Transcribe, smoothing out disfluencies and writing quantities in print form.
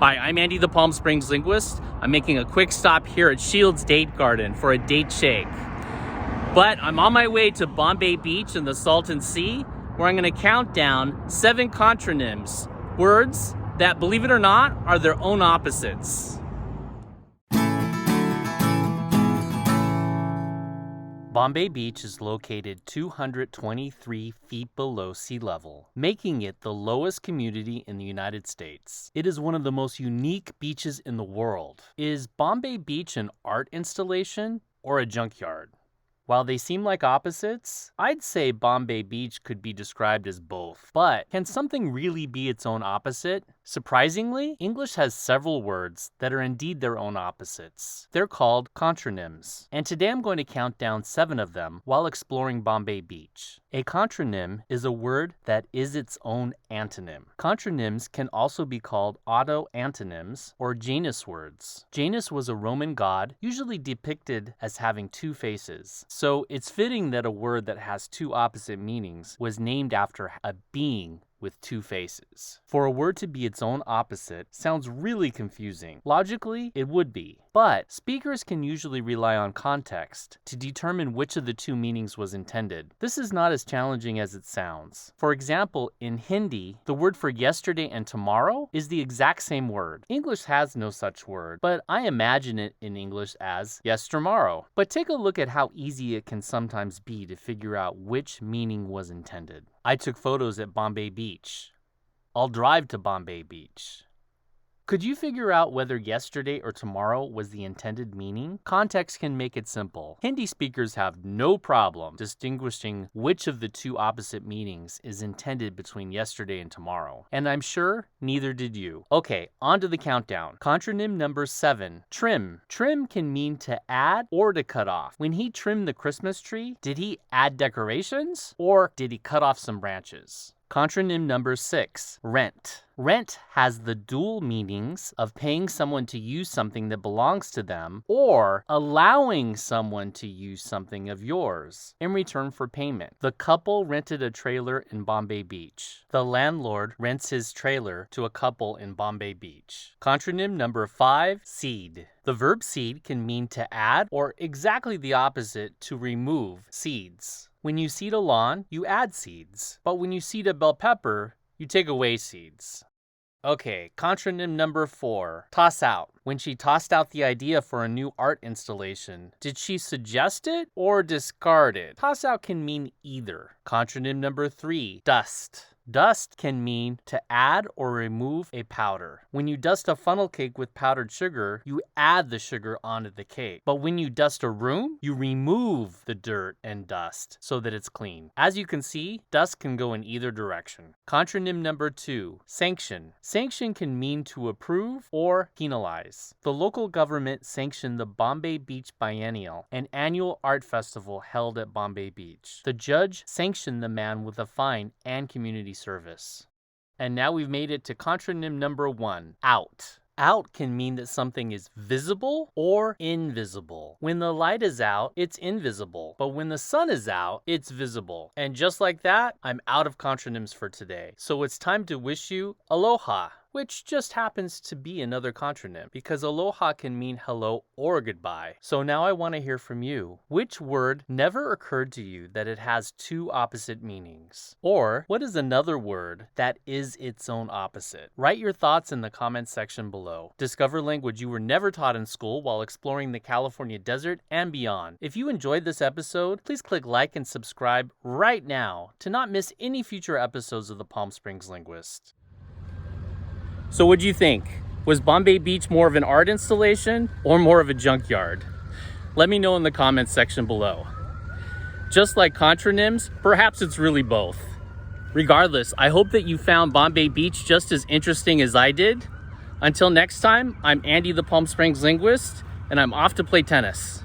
Hi, I'm Andy the Palm Springs linguist. I'm making a quick stop here at Shields Date Garden for a date shake. But I'm on my way to Bombay Beach in the Salton Sea, where I'm going to count down 7 contronyms, words that, believe it or not, are their own opposites. Bombay Beach is located 223 feet below sea level, making it the lowest community in the United States. It is one of the most unique beaches in the world. Is Bombay Beach an art installation or a junkyard? While they seem like opposites, I'd say Bombay Beach could be described as both. But can something really be its own opposite? Surprisingly, English has several words that are indeed their own opposites. They're called contronyms. And today I'm going to count down 7 of them while exploring Bombay Beach. A contronym is a word that is its own antonym. Contronyms can also be called auto-antonyms or Janus words. Janus was a Roman god, usually depicted as having 2 faces. So it's fitting that a word that has 2 opposite meanings was named after a being with 2 faces. For a word to be its own opposite sounds really confusing. Logically, it would be. But speakers can usually rely on context to determine which of the 2 meanings was intended. This is not as challenging as it sounds. For example, in Hindi, the word for yesterday and tomorrow is the exact same word. English has no such word, but I imagine it in English as yestermorrow. But take a look at how easy it can sometimes be to figure out which meaning was intended. I took photos at Bombay Beach. I'll drive to Bombay Beach. Could you figure out whether yesterday or tomorrow was the intended meaning? Context can make it simple. Hindi speakers have no problem distinguishing which of the 2 opposite meanings is intended between yesterday and tomorrow. And I'm sure neither did you. Okay, on to the countdown. Contronym number 7, trim. Trim can mean to add or to cut off. When he trimmed the Christmas tree, did he add decorations or did he cut off some branches? Contronym number 6, rent. Rent has the dual meanings of paying someone to use something that belongs to them or allowing someone to use something of yours in return for payment. The couple rented a trailer in Bombay Beach. The landlord rents his trailer to a couple in Bombay Beach. Contronym number 5, seed. The verb seed can mean to add or exactly the opposite, to remove seeds. When you seed a lawn, you add seeds. But when you seed a bell pepper, you take away seeds. Okay, contronym number 4, toss out. When she tossed out the idea for a new art installation, did she suggest it or discard it? Toss out can mean either. Contronym number 3, dust. Dust can mean to add or remove a powder. When you dust a funnel cake with powdered sugar, you add the sugar onto the cake. But when you dust a room, you remove the dirt and dust so that it's clean. As you can see, dust can go in either direction. Contronym number 2, sanction. Sanction can mean to approve or penalize. The local government sanctioned the Bombay Beach Biennial, an annual art festival held at Bombay Beach. The judge sanctioned the man with a fine and community service. And now we've made it to contronym number 1, out. Out can mean that something is visible or invisible. When the light is out, it's invisible. But when the sun is out, it's visible. And just like that, I'm out of contronyms for today. So it's time to wish you aloha, which just happens to be another contronym because aloha can mean hello or goodbye. So now I want to hear from you. Which word never occurred to you that it has 2 opposite meanings? Or what is another word that is its own opposite? Write your thoughts in the comments section below. Discover language you were never taught in school while exploring the California desert and beyond. If you enjoyed this episode, please click like and subscribe right now to not miss any future episodes of the Palm Springs Linguist. So what'd you think? Was Bombay Beach more of an art installation or more of a junkyard? Let me know in the comments section below. Just like contronyms, perhaps it's really both. Regardless, I hope that you found Bombay Beach just as interesting as I did. Until next time, I'm Andy the Palm Springs Linguist, and I'm off to play tennis.